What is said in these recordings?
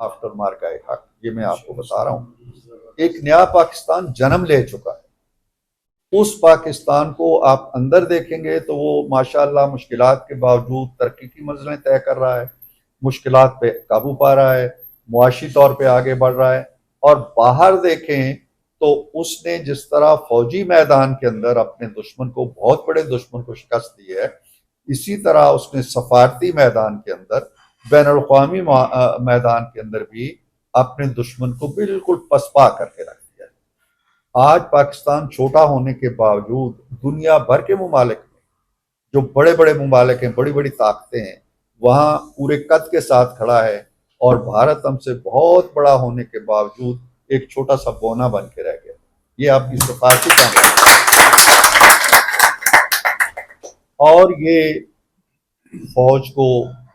After مارکہ حق، یہ میں آپ کو بتا رہا ہوں، ایک نیا پاکستان جنم لے چکا ہے۔ اس پاکستان کو آپ اندر دیکھیں گے تو وہ ماشاءاللہ مشکلات کے باوجود ترقی کی منزلیں طے کر رہا ہے، مشکلات پہ قابو پا رہا ہے، معاشی طور پہ آگے بڑھ رہا ہے۔ اور باہر دیکھیں تو اس نے جس طرح فوجی میدان کے اندر اپنے دشمن کو، بہت بڑے دشمن کو شکست دی ہے، اسی طرح اس نے سفارتی میدان کے اندر، بین الاقوامی میدان کے اندر بھی اپنے دشمن کو بالکل پسپا کر کے رکھ دیا ہے۔ آج پاکستان چھوٹا ہونے کے باوجود دنیا بھر کے ممالک میں، جو بڑے بڑے ممالک ہیں، بڑی بڑی طاقتیں ہیں، وہاں پورے قد کے ساتھ کھڑا ہے، اور بھارت ہم سے بہت بڑا ہونے کے باوجود ایک چھوٹا سا بونا بن کے رہ گیا۔ یہ آپ کی سفارتی کامیابی، اور یہ فوج کو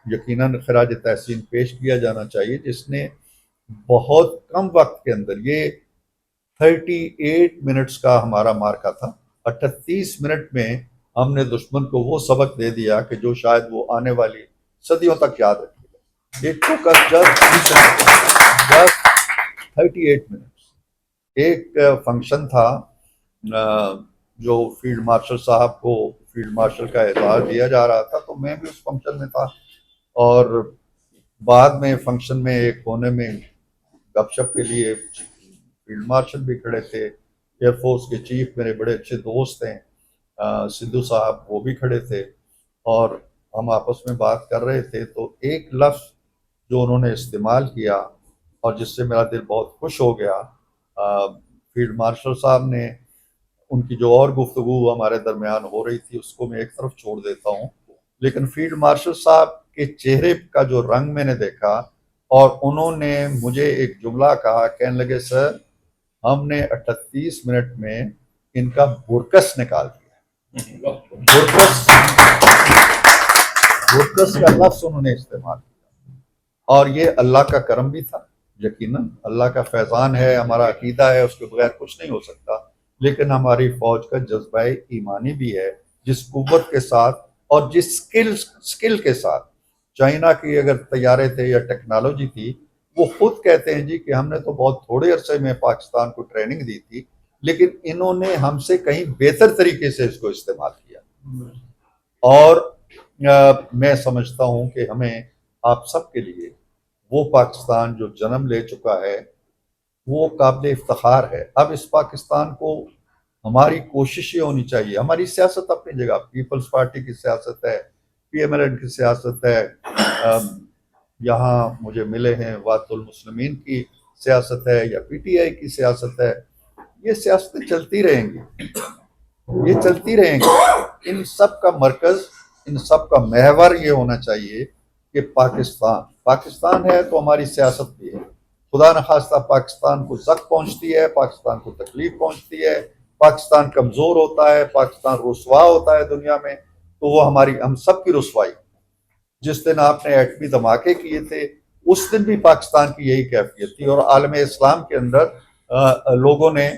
یقیناً خراج تحسین پیش کیا جانا چاہیے، جس نے بہت کم وقت کے اندر، یہ 38 منٹس کا ہمارا مارکا تھا، 38 منٹ میں ہم نے دشمن کو وہ سبق دے دیا کہ جو شاید وہ آنے والی صدیوں تک یاد رکھے گا۔ It took us just 38 minutes. ایک فنکشن تھا جو فیلڈ مارشل صاحب کو فیلڈ مارشل کا اعزاز دیا جا رہا تھا، تو میں بھی اس فنکشن میں تھا، اور بعد میں فنکشن میں ایک کونے میں گپ شپ کے لیے فیلڈ مارشل بھی کھڑے تھے، ایئر فورس کے چیف میرے بڑے اچھے دوست ہیں سدھو صاحب، وہ بھی کھڑے تھے، اور ہم آپس میں بات کر رہے تھے، تو ایک لفظ جو انہوں نے استعمال کیا اور جس سے میرا دل بہت خوش ہو گیا، فیلڈ مارشل صاحب نے، ان کی جو اور گفتگو ہمارے درمیان ہو رہی تھی اس کو میں ایک طرف چھوڑ دیتا ہوں، لیکن فیلڈ مارشل صاحب کے چہرے کا جو رنگ میں نے دیکھا، اور انہوں نے مجھے ایک جملہ کہا، کہنے لگے سر ہم نے 38 منٹ میں ان کا برکس نکال دیا۔ برکس کا لفظ انہوں نے استعمال کیا، اور یہ اللہ کا کرم بھی تھا، یقیناً اللہ کا فیضان ہے، ہمارا عقیدہ ہے، اس کے بغیر کچھ نہیں ہو سکتا، لیکن ہماری فوج کا جذبہ ایمانی بھی ہے، جس قوت کے ساتھ اور جس سکل کے ساتھ، چائنا کی اگر طیارے تھے یا ٹیکنالوجی تھی، وہ خود کہتے ہیں جی کہ ہم نے تو بہت تھوڑے عرصے میں پاکستان کو ٹریننگ دی تھی، لیکن انہوں نے ہم سے کہیں بہتر طریقے سے اس کو استعمال کیا۔ اور میں سمجھتا ہوں کہ ہمیں آپ سب کے لیے وہ پاکستان جو جنم لے چکا ہے وہ قابل افتخار ہے۔ اب اس پاکستان کو ہماری کوشش یہ ہونی چاہیے، ہماری سیاست اپنی جگہ، پیپلز پارٹی کی سیاست ہے، پی ایم ایل این کی سیاست ہے، یہاں مجھے ملے ہیں وحدت المسلمین کی سیاست ہے، یا پی ٹی آئی کی سیاست ہے، یہ سیاستیں چلتی رہیں گی، یہ چلتی رہیں گی۔ ان سب کا مرکز، ان سب کا محور یہ ہونا چاہیے کہ پاکستان ہے تو ہماری سیاست بھی ہے۔ خدا نخواستہ پاکستان کو زخم پہنچتی ہے، پاکستان کو تکلیف پہنچتی ہے، پاکستان کمزور ہوتا ہے، پاکستان رسوا ہوتا ہے دنیا میں، تو وہ ہم سب کی رسوائی۔ جس دن آپ نے ایٹمی دھماکے کیے تھے اس دن بھی پاکستان کی یہی کیفیت تھی، اور عالم اسلام کے اندر لوگوں نے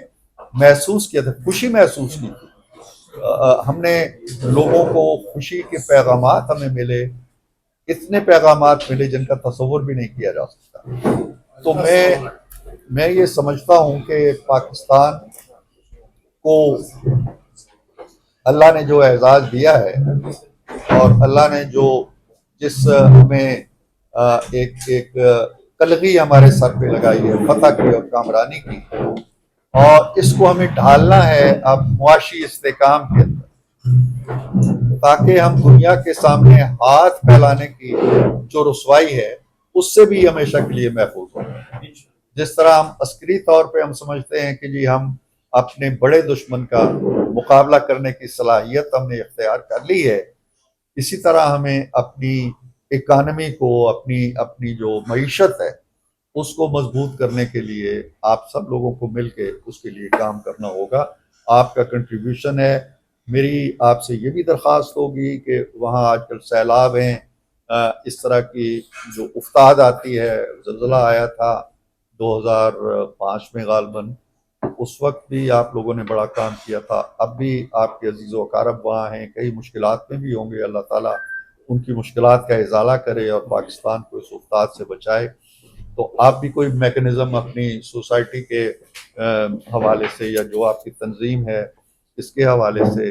محسوس کیا تھا، خوشی محسوس کی تھی۔ ہم نے لوگوں کو خوشی کے پیغامات ہمیں ملے، اتنے پیغامات ملے جن کا تصور بھی نہیں کیا جا سکتا۔ تو میں یہ سمجھتا ہوں کہ پاکستان کو اللہ نے جو اعزاز دیا ہے، اور اللہ نے جس ہمیں ایک کلغی ہمارے سر پہ لگائی ہے فتح کی اور کامرانی کی، اور اس کو ہمیں ڈھالنا ہے اب معاشی استحکام کے اندر، تاکہ ہم دنیا کے سامنے ہاتھ پھیلانے کی جو رسوائی ہے اس سے بھی ہمیشہ کے لیے محفوظ ہوں۔ جس طرح ہم عسکری طور پہ ہم سمجھتے ہیں کہ جی ہم اپنے بڑے دشمن کا مقابلہ کرنے کی صلاحیت ہم نے اختیار کر لی ہے، اسی طرح ہمیں اپنی اکانومی کو، اپنی جو معیشت ہے اس کو مضبوط کرنے کے لیے آپ سب لوگوں کو مل کے اس کے لیے کام کرنا ہوگا۔ آپ کا کنٹریبیوشن ہے۔ میری آپ سے یہ بھی درخواست ہوگی کہ وہاں آج کل سیلاب ہیں، اس طرح کی جو افتاد آتی ہے، زلزلہ آیا تھا 2005 میں غالباً، اس وقت بھی آپ لوگوں نے بڑا کام کیا تھا، اب بھی آپ کے عزیز و اقارب وہاں ہیں، کئی مشکلات میں بھی ہوں گے، اللہ تعالیٰ ان کی مشکلات کا ازالہ کرے اور پاکستان کو اس افتاد سے بچائے۔ تو آپ بھی کوئی میکنزم اپنی سوسائٹی کے حوالے سے یا جو آپ کی تنظیم ہے اس کے حوالے سے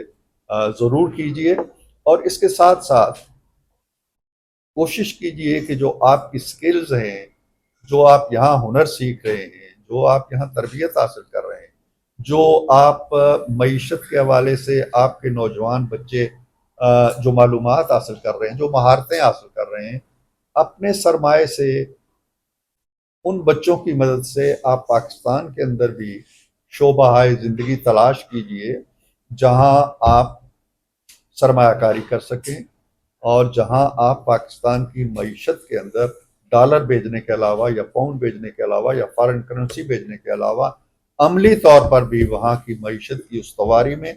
ضرور کیجئے، اور اس کے ساتھ ساتھ کوشش کیجئے کہ جو آپ کی سکلز ہیں، جو آپ یہاں ہنر سیکھ رہے ہیں، جو آپ یہاں تربیت حاصل کر رہے ہیں، جو آپ معیشت کے حوالے سے آپ کے نوجوان بچے جو معلومات حاصل کر رہے ہیں، جو مہارتیں حاصل کر رہے ہیں، اپنے سرمایے سے ان بچوں کی مدد سے آپ پاکستان کے اندر بھی شعبہ زندگی تلاش کیجئے جہاں آپ سرمایہ کاری کر سکیں، اور جہاں آپ پاکستان کی معیشت کے اندر ڈالر بھیجنے کے علاوہ یا پاؤنڈ بھیجنے کے علاوہ یا فارن کرنسی بھیجنے کے علاوہ عملی طور پر بھی وہاں کی معیشت کی استواری میں،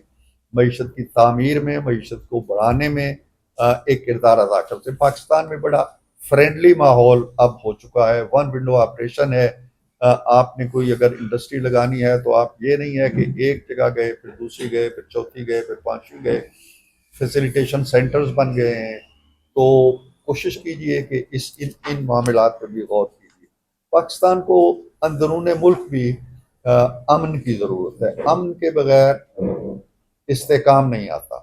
معیشت کی تعمیر میں، معیشت کو بڑھانے میں ایک کردار ادا کرتے ہیں۔ پاکستان میں بڑا فرینڈلی ماحول اب ہو چکا ہے، ون ونڈو آپریشن ہے۔ آپ نے کوئی اگر انڈسٹری لگانی ہے تو آپ یہ نہیں ہے کہ ایک جگہ گئے، پھر دوسری گئے، پھر چوتھی گئے، پھر پانچویں گئے، فیسیلیٹیشن سینٹرز بن گئے ہیں۔ تو کوشش کیجئے کہ ان معاملات پر بھی غور کیجئے۔ پاکستان کو اندرون ملک بھی امن کی ضرورت ہے۔ امن کے بغیر استحکام نہیں آتا،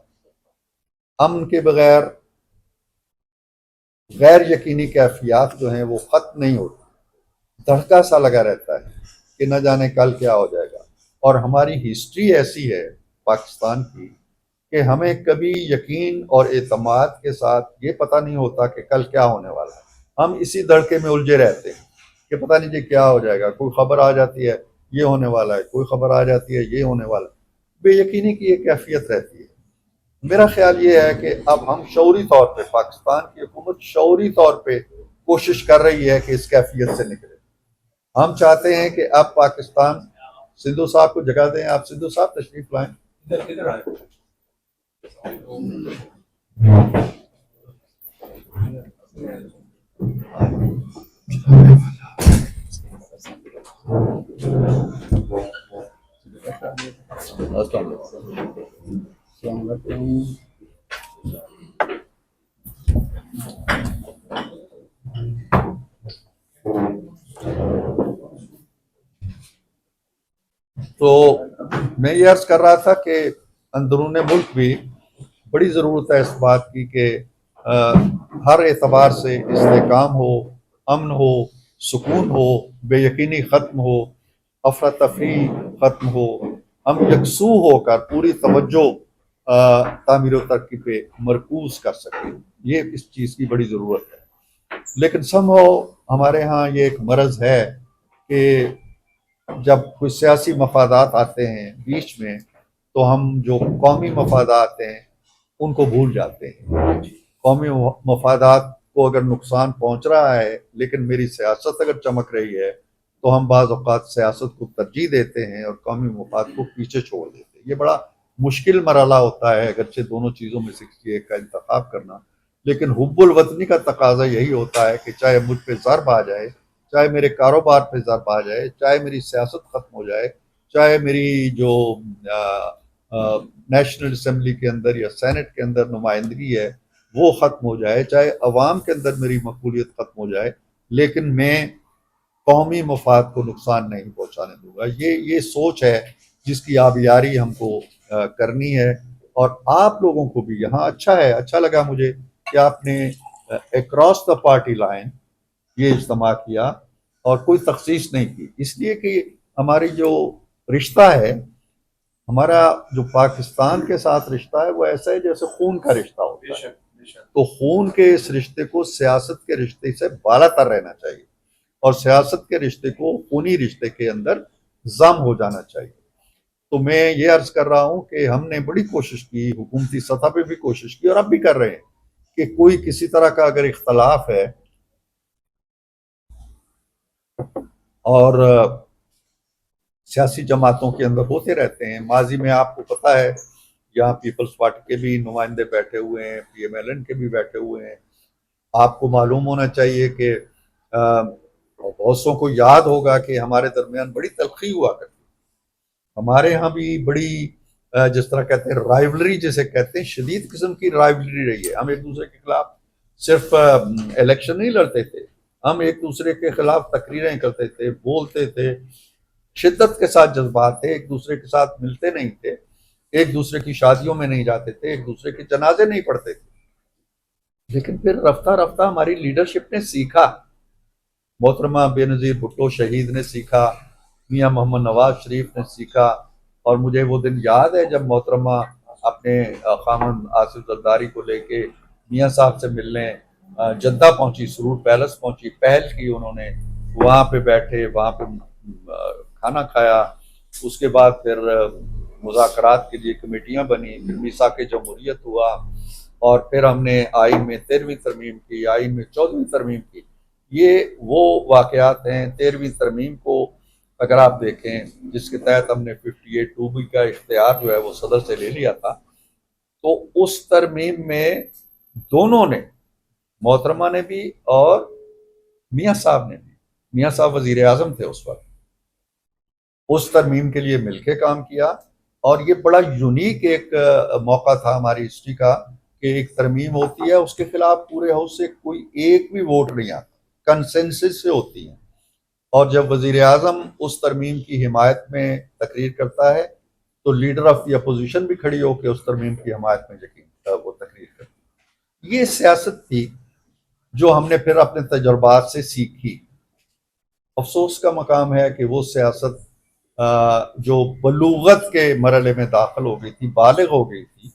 امن کے بغیر غیر یقینی کیفیات جو ہیں وہ ختم نہیں ہوتی، دھڑکا سا لگا رہتا ہے کہ نہ جانے کل کیا ہو جائے گا۔ اور ہماری ہسٹری ایسی ہے پاکستان کی کہ ہمیں کبھی یقین اور اعتماد کے ساتھ یہ پتہ نہیں ہوتا کہ کل کیا ہونے والا ہے۔ ہم اسی دھڑکے میں الجھے رہتے ہیں کہ پتہ نہیں جی کیا ہو جائے گا، کوئی خبر آ جاتی ہے یہ ہونے والا ہے، کوئی خبر آ جاتی ہے یہ ہونے والا ہے، بے یقینی کی ایک کیفیت رہتی ہے۔ میرا خیال یہ ہے کہ اب ہم شعوری طور پہ، پاکستان کی حکومت شعوری طور پہ کوشش کر رہی ہے کہ اس کیفیت سے نکلے۔ ہم چاہتے ہیں کہ اب پاکستان، سندھو صاحب کو جگہ دیں، آپ سندھو صاحب تشریف لائیں۔ ادھر آئے۔ السلام علیکم۔ تو میں یہ عرض کر رہا تھا کہ اندرون ملک بھی بڑی ضرورت ہے اس بات کی کہ ہر اعتبار سے استحکام ہو، امن ہو، سکون ہو، بے یقینی ختم ہو، افراتفری ختم ہو، ہم یکسو ہو کر پوری توجہ تعمیر و ترقی پہ مرکوز کر سکیں۔ یہ اس چیز کی بڑی ضرورت ہے۔ لیکن ہمارے ہاں یہ ایک مرض ہے کہ جب کوئی سیاسی مفادات آتے ہیں بیچ میں تو ہم جو قومی مفادات ہیں ان کو بھول جاتے ہیں۔ قومی مفادات کو اگر نقصان پہنچ رہا ہے لیکن میری سیاست اگر چمک رہی ہے تو ہم بعض اوقات سیاست کو ترجیح دیتے ہیں اور قومی مفاد کو پیچھے چھوڑ دیتے ہیں۔ یہ بڑا مشکل مرحلہ ہوتا ہے اگرچہ دونوں چیزوں میں سے کسی ایک کا انتخاب کرنا، لیکن حب الوطنی کا تقاضا یہی ہوتا ہے کہ چاہے مجھ پہ ضرب آ جائے، چاہے میرے کاروبار پہ ضرب آ جائے، چاہے میری سیاست ختم ہو جائے، چاہے میری جو نیشنل اسمبلی کے اندر یا سینٹ کے اندر نمائندگی ہے وہ ختم ہو جائے، چاہے عوام کے اندر میری مقبولیت ختم ہو جائے، لیکن میں قومی مفاد کو نقصان نہیں پہنچانے دوں گا۔ یہ سوچ ہے جس کی آبیاری ہم کو کرنی ہے۔ اور آپ لوگوں کو بھی یہاں اچھا لگا مجھے کہ آپ نے اکراس دا پارٹی لائن یہ اجتماع کیا اور کوئی تخصیص نہیں کی، اس لیے کہ ہماری جو رشتہ ہے، ہمارا جو پاکستان کے ساتھ رشتہ ہے وہ ایسا ہے جیسے خون کا رشتہ ہوتا ہے۔ تو خون کے اس رشتے کو سیاست کے رشتے سے بالا تر رہنا چاہیے، اور سیاست کے رشتے کو خونی رشتے کے اندر ضم ہو جانا چاہیے۔ تو میں یہ عرض کر رہا ہوں کہ ہم نے بڑی کوشش کی، حکومتی سطح پہ بھی کوشش کی اور اب بھی کر رہے ہیں کہ کوئی کسی طرح کا اگر اختلاف ہے اور سیاسی جماعتوں کے اندر ہوتے رہتے ہیں، ماضی میں آپ کو پتہ ہے یہاں پیپلز پارٹی کے بھی نمائندے بیٹھے ہوئے ہیں، پی ایم ایل این کے بھی بیٹھے ہوئے ہیں۔ آپ کو معلوم ہونا چاہیے کہ بہت سو کو یاد ہوگا کہ ہمارے درمیان بڑی تلخی ہوا کرتی، ہمارے ہاں بھی بڑی جس طرح کہتے ہیں رائیولری جسے کہتے ہیں، شدید قسم کی رائیولری رہی ہے۔ ہم ایک دوسرے کے خلاف صرف الیکشن نہیں لڑتے تھے، ہم ایک دوسرے کے خلاف تقریریں کرتے تھے، بولتے تھے، شدت کے ساتھ جذبات تھے، ایک دوسرے کے ساتھ ملتے نہیں تھے، ایک دوسرے کی شادیوں میں نہیں جاتے تھے، ایک دوسرے کے جنازے نہیں پڑھتے تھے. لیکن پھر رفتہ رفتہ ہماری لیڈرشپ نے سیکھا. محترمہ بے نظیر بھٹو شہید نے سیکھا، میاں محمد نواز شریف نے سیکھا. اور مجھے وہ دن یاد ہے جب محترمہ اپنے خامن آصف زرداری کو لے کے میاں صاحب سے ملنے جدہ پہنچی، سرور پیلس پہنچی، پہل کی انہوں نے، وہاں پہ بیٹھے، وہاں پہ کھانا کھایا. اس کے بعد پھر مذاکرات کے لیے کمیٹیاں بنی، پھر میثاق جمہوریت ہوا، اور پھر ہم نے آئین میں 13ویں ترمیم کی، آئین میں 14ویں ترمیم کی. یہ وہ واقعات ہیں. 13ویں ترمیم کو اگر آپ دیکھیں جس کے تحت ہم نے 58(2)B کا اختیار جو ہے وہ صدر سے لے لیا تھا، تو اس ترمیم میں دونوں نے، محترمہ نے بھی اور میاں صاحب نے بھی، میاں صاحب وزیر اعظم تھے اس وقت، اس ترمیم کے لیے مل کے کام کیا. اور یہ بڑا یونیک ایک موقع تھا ہماری ہسٹری کا کہ ایک ترمیم ہوتی ہے، اس کے خلاف پورے ہاؤس سے کوئی ایک بھی ووٹ نہیں آتا، کنسنسس سے ہوتی ہے. اور جب وزیر اعظم اس ترمیم کی حمایت میں تقریر کرتا ہے تو لیڈر آف دی اپوزیشن بھی کھڑی ہو کے اس ترمیم کی حمایت میں وہ تقریر کرتی. یہ سیاست تھی جو ہم نے پھر اپنے تجربات سے سیکھی. افسوس کا مقام ہے کہ وہ سیاست جو بلوغت کے مرحلے میں داخل ہو گئی تھی، بالغ ہو گئی تھی،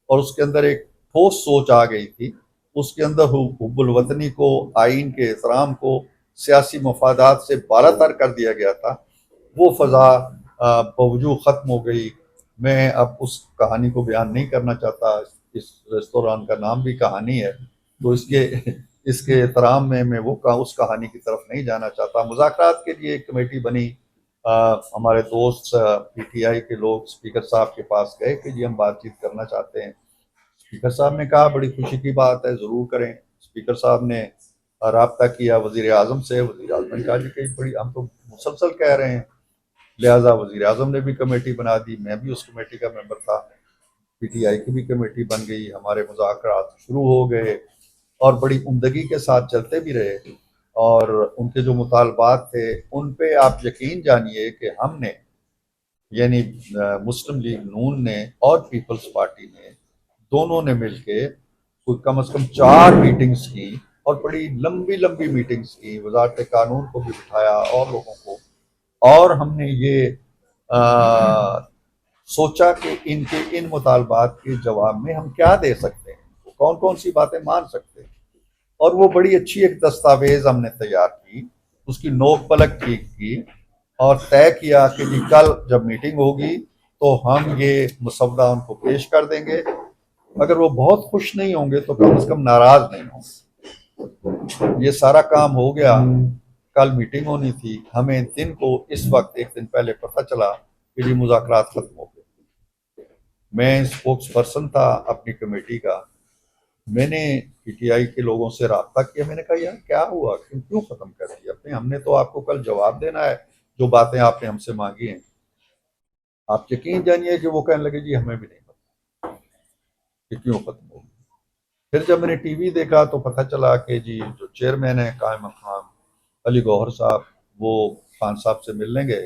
اور اس کے اندر ایک ٹھوس سوچ آ گئی تھی، اس کے اندر حب الوطنی کو، آئین کے احترام کو سیاسی مفادات سے بالاتر کر دیا گیا تھا. وہ فضا بوجود ختم ہو گئی. میں اب اس کہانی کو بیان نہیں کرنا چاہتا، اس ریستوران کا نام بھی کہانی ہے، تو اس کے احترام میں وہ اس کہانی کی طرف نہیں جانا چاہتا. مذاکرات کے لیے ایک کمیٹی بنی. ہمارے دوست پی ٹی آئی کے لوگ اسپیکر صاحب کے پاس گئے کہ جی ہم بات چیت کرنا چاہتے ہیں. اسپیکر صاحب نے کہا بڑی خوشی کی بات ہے، ضرور کریں. اسپیکر صاحب نے رابطہ کیا وزیر اعظم سے. وزیر اعظم نے کہا جی کہ بڑی ہم تو مسلسل کہہ رہے ہیں. لہٰذا وزیر اعظم نے بھی کمیٹی بنا دی، میں بھی اس کمیٹی کا ممبر تھا، پی ٹی آئی کی بھی کمیٹی بن گئی. ہمارے مذاکرات شروع ہو گئے اور بڑی عمدگی کے ساتھ چلتے بھی رہے. اور ان کے جو مطالبات تھے ان پہ آپ یقین جانیے کہ ہم نے، یعنی مسلم لیگ نون نے اور پیپلز پارٹی نے، دونوں نے مل کے کوئی کم از کم 4 میٹنگز کی، اور بڑی لمبی لمبی میٹنگز کی. وزارت قانون کو بھی بٹھایا اور لوگوں کو، اور ہم نے یہ سوچا کہ ان کے ان مطالبات کے جواب میں ہم کیا دے سکتے ہیں، کون کون سی باتیں مان سکتے ہیں. اور وہ بڑی اچھی ایک دستاویز ہم نے تیار کی، اس کی نوک پلک ٹھیک کی، اور طے کیا کہ جی کل جب میٹنگ ہوگی تو ہم یہ مسودہ ان کو پیش کر دیں گے. اگر وہ بہت خوش نہیں ہوں گے تو کم از کم ناراض نہیں ہوں گے. یہ سارا کام ہو گیا. کل میٹنگ ہونی تھی. ہمیں دن کو اس وقت ایک دن پہلے پتہ چلا کہ جی مذاکرات ختم ہو گئے. میں اسپوکس پرسن تھا اپنی کمیٹی کا. میں نے پی ٹی آئی کے لوگوں سے رابطہ کیا. میں نے کہا یار کیا ہوا، کیوں ختم کر دیا؟ ہم نے تو آپ کو کل جواب دینا ہے جو باتیں آپ نے ہم سے مانگی ہیں. آپ یقین جانیے کہ وہ کہنے لگے جی ہمیں بھی نہیں پتا کہ کیوں ختم ہو گئی. پھر جب میں نے ٹی وی دیکھا تو پتہ چلا کہ جی جو چیئرمین ہے قائم مقام علی گوہر صاحب، وہ خان صاحب سے ملنے گئے،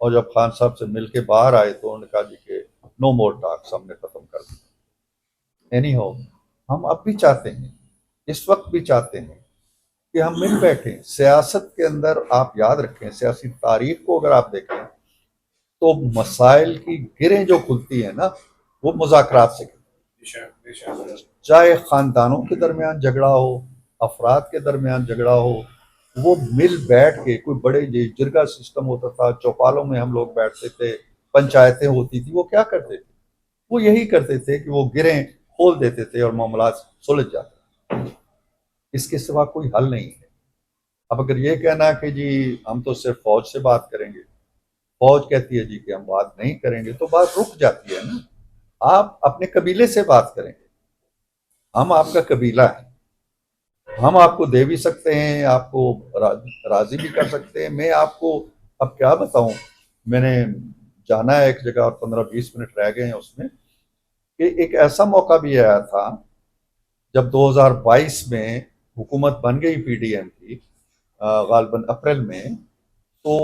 اور جب خان صاحب سے مل کے باہر آئے تو انہوں نے کہا جی کہ نو مور ٹاکس، ہم نے ختم کر دیا. اینی ہو، ہم اب بھی چاہتے ہیں، اس وقت بھی چاہتے ہیں کہ ہم مل بیٹھیں. سیاست کے اندر آپ یاد رکھیں، سیاسی تاریخ کو اگر آپ دیکھیں تو مسائل کی گرہیں جو کھلتی ہیں نا وہ مذاکرات سے کھلتی. چاہے خاندانوں کے درمیان جھگڑا ہو، افراد کے درمیان جھگڑا ہو، وہ مل بیٹھ کے، کوئی بڑے جرگہ سسٹم ہوتا تھا، چوپالوں میں ہم لوگ بیٹھتے تھے، پنچایتیں ہوتی تھی، وہ کیا کرتے تھے؟ وہ یہی کرتے تھے کہ وہ گرہیں کھول دیتے تھے اور معاملات سلجھ جاتے. اس کے سوا کوئی حل نہیں ہے. اب اگر یہ کہنا کہ جی ہم تو صرف فوج سے بات کریں گے، فوج کہتی ہے جی کہ ہم بات نہیں کریں گے، تو بات رک جاتی ہے نا. آپ اپنے قبیلے سے بات کریں گے. ہم آپ کا قبیلہ ہے، ہم آپ کو دے بھی سکتے ہیں، آپ کو راضی بھی کر سکتے ہیں. میں آپ کو اب کیا بتاؤں، میں نے جانا ہے ایک جگہ اور 15-20 منٹ رہ گئے ہیں اس میں، کہ ایک ایسا موقع بھی آیا تھا جب 2022 میں حکومت بن گئی پی ڈی ایم کی، غالباً اپریل میں، تو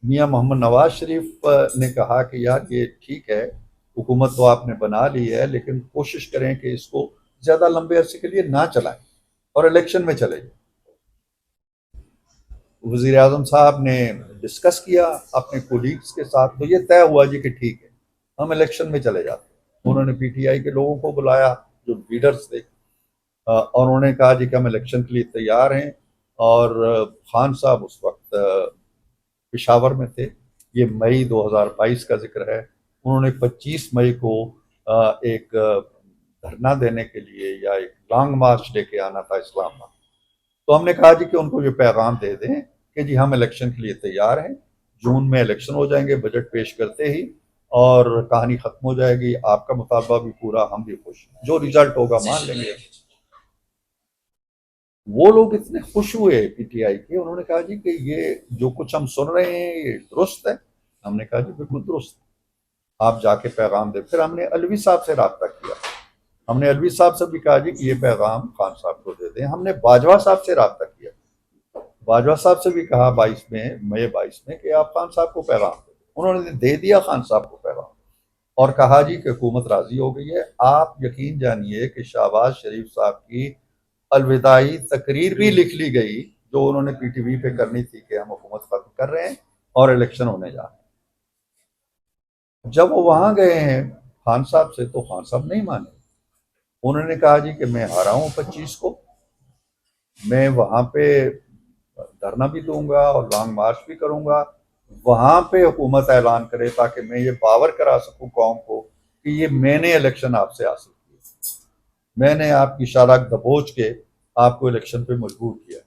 میاں محمد نواز شریف نے کہا کہ یار یہ ٹھیک ہے، حکومت تو آپ نے بنا لی ہے، لیکن کوشش کریں کہ اس کو زیادہ لمبے عرصے کے لیے نہ چلائیں اور الیکشن میں چلے جائیں۔ وزیر اعظم صاحب نے ڈسکس کیا اپنے کولیگز کے ساتھ، تو یہ طے ہوا جی کہ ٹھیک ہے ہم الیکشن میں چلے جاتے ہیں۔ انہوں نے پی ٹی آئی کے لوگوں کو بلایا جو لیڈرز تھے، اور انہوں نے کہا جی کہ ہم الیکشن کے لیے تیار ہیں، اور خان صاحب اس وقت پشاور میں تھے، یہ مئی 2022 کا ذکر ہے۔ انہوں نے 25 مئی کو ایک دھرنا دینے کے لیے یا ایک لانگ مارچ لے کے آنا تھا اسلام آباد۔ تو ہم نے کہا جی کہ ان کو یہ پیغام دے دیں کہ جی ہم الیکشن کے لیے تیار ہیں، جون میں الیکشن ہو جائیں گے بجٹ پیش کرتے ہی، اور کہانی ختم ہو جائے گی، آپ کا مطالبہ بھی پورا، ہم بھی خوش، جو رزلٹ ہوگا مان لیں گے۔ وہ لوگ اتنے خوش ہوئے پی ٹی آئی کے، انہوں نے کہا جی کہ یہ جو کچھ ہم سن رہے ہیں یہ درست ہے۔ ہم نے کہا جی بالکل درست ہے، آپ جا کے پیغام دیں۔ پھر ہم نے الوی صاحب سے رابطہ کیا، ہم نے الوی صاحب سے بھی کہا جی کہ یہ پیغام خان صاحب کو دے دیں۔ ہم نے باجوہ صاحب سے رابطہ کیا، باجوہ صاحب سے بھی کہا مئی 22 میں کہ آپ خان صاحب کو پیغام دیں۔ انہوں نے دے دیا خان صاحب کو پیغام، اور کہا جی کہ حکومت راضی ہو گئی ہے۔ آپ یقین جانیے کہ شہباز شریف صاحب کی الوداعی تقریر بھی لکھ لی گئی جو انہوں نے پی ٹی وی پہ کرنی تھی کہ ہم حکومت ختم کر رہے ہیں اور الیکشن ہونے جا رہے ہیں۔ جب وہ وہاں گئے ہیں خان صاحب سے، تو خان صاحب نہیں مانے، انہوں نے کہا جی کہ میں ہارا ہوں 25 کو، میں وہاں پہ دھرنا بھی دوں گا اور لانگ مارچ بھی کروں گا، وہاں پہ حکومت اعلان کرے تاکہ میں یہ باور کرا سکوں قوم کو کہ یہ میں نے الیکشن آپ سے حاصل کی، میں نے آپ کی شارک دبوچ کے آپ کو الیکشن پہ مجبور کیا۔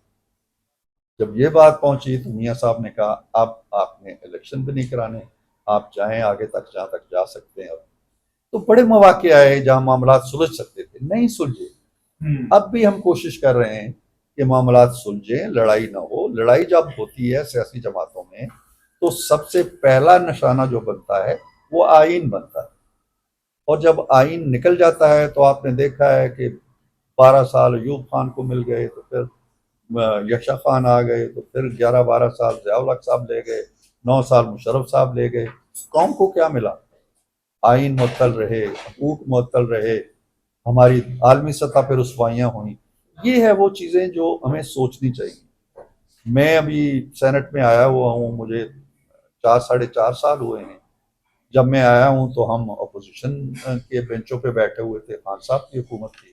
جب یہ بات پہنچی تو میاں صاحب نے کہا اب آپ نے الیکشن بھی نہیں کرانے، آپ جائیں آگے تک جہاں تک جا سکتے ہیں۔ تو بڑے مواقع آئے جہاں معاملات سلجھ سکتے تھے، نہیں سلجھے۔ اب بھی ہم کوشش کر رہے ہیں کہ معاملات سلجھیں، لڑائی نہ ہو۔ لڑائی جب ہوتی ہے سیاسی جماعتوں میں تو سب سے پہلا نشانہ جو بنتا ہے وہ آئین بنتا ہے، اور جب آئین نکل جاتا ہے تو آپ نے دیکھا ہے کہ 12 سال ایوب خان کو مل گئے، تو پھر یکشا خان آ گئے، تو پھر 11-12 سال ضیاء الحق صاحب لے گئے، 9 سال مشرف صاحب لے گئے۔ قوم کو کیا ملا؟ آئین معطل رہے، حقوق معطل رہے، ہماری عالمی سطح پہ رسوائیاں ہوئیں۔ یہ ہے وہ چیزیں جو ہمیں سوچنی چاہیے۔ میں ابھی سینٹ میں آیا ہوا ہوں، مجھے 4-4.5 سال ہوئے ہیں۔ جب میں آیا ہوں تو ہم اپوزیشن کے بینچوں پہ بیٹھے ہوئے تھے، خان صاحب کی حکومت تھی۔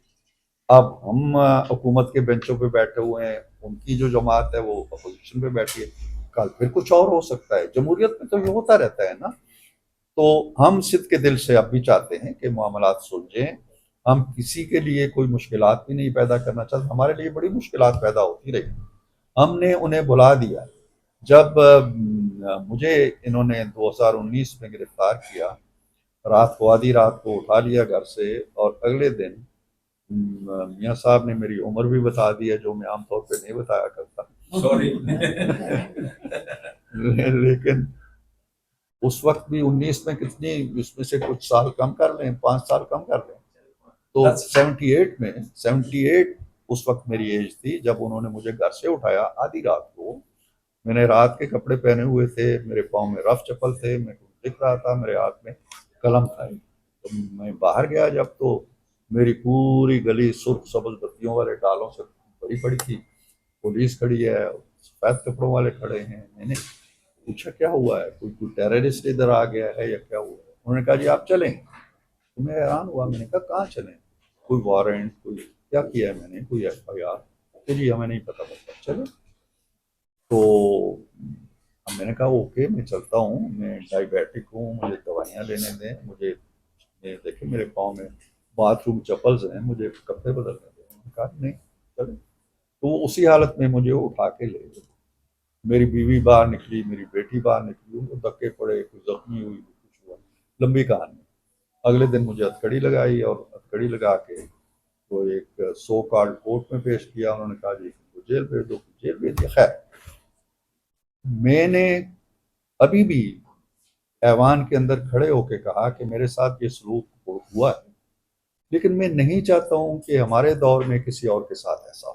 اب ہم حکومت کے بینچوں پہ بیٹھے ہوئے ہیں، ان کی جو جماعت ہے وہ اپوزیشن پہ بیٹھی ہے، کل پھر کچھ اور ہو سکتا ہے۔ جمہوریت میں تو یہ ہوتا رہتا ہے نا۔ تو ہم صدق کے دل سے اب بھی چاہتے ہیں کہ معاملات سلجھیں، ہم کسی کے لیے کوئی مشکلات بھی نہیں پیدا کرنا چاہتے، ہمارے لیے بڑی مشکلات پیدا ہوتی رہی، ہم نے انہیں بلا دیا۔ جب مجھے انہوں نے 2019 میں گرفتار کیا، رات کو آدھی رات کو اٹھا لیا گھر سے، اور اگلے دن میاں صاحب نے میری عمر بھی بتا دی ہے جو میں عام طور پہ نہیں بتایا کرتا، سوری لیکن اس وقت بھی 19 میں کتنی، اس میں سے کچھ سال کم کر لیں، 5 سال کم کر لیں، تو 78 اس وقت میری ایج تھی جب انہوں نے مجھے گھر سے اٹھایا آدھی رات کو۔ میں نے رات کے کپڑے پہنے ہوئے تھے، میرے پاؤں میں رف چپل تھے، میں کچھ لکھ رہا تھا، میرے ہاتھ میں قلم تھا۔ تو میں باہر گیا جب، تو میری پوری گلی سرخ سبز بتیوں والے ڈالوں سے بھری پڑی تھی، پولیس کھڑی ہے، سفید کپڑوں والے کھڑے ہیں۔ میں نے پوچھا کیا ہوا ہے، کوئی ٹیررسٹ ادھر آ گیا ہے یا کیا ہوا ہے؟ انہوں نے کہا جی آپ چلیں۔ تو میں حیران ہوا، میں نے کہا کہاں چلیں؟ کوئی وارنٹ، کوئی کیا کیا ہے میں نے، کوئی ایف آئی آر؟ کہ جی ہمیں نہیں پتا بتا چلے۔ تو میں نے کہا اوکے میں چلتا ہوں، میں ڈائبیٹک ہوں، مجھے دوائیاں لینے دیں، مجھے دیکھیں میرے پاؤں میں باتھ روم چپلز ہیں، مجھے کپڑے بدلنے دیں۔ میں نے کہا نہیں چلے۔ تو وہ اسی حالت میں مجھے اٹھا کے لے گئے۔ میری بیوی باہر نکلی، میری بیٹی باہر نکلی، ان کو دھکے پڑے، کوئی زخمی ہوئی، کچھ ہوا، لمبی کہانی۔ اگلے دن مجھے ہتھکڑی لگائی، اور ہتھکڑی لگا کے وہ ایک سو کارڈ کورٹ میں پیش کیا۔ انہوں نے کہا جی جیل بھیج دو، جیل بھیج دیا۔ خیر، میں نے ابھی بھی ایوان کے اندر کھڑے ہو کے کہا کہ میرے ساتھ یہ سلوک ہوا ہے، لیکن میں نہیں چاہتا ہوں کہ ہمارے دور میں کسی اور کے ساتھ ایسا ہو۔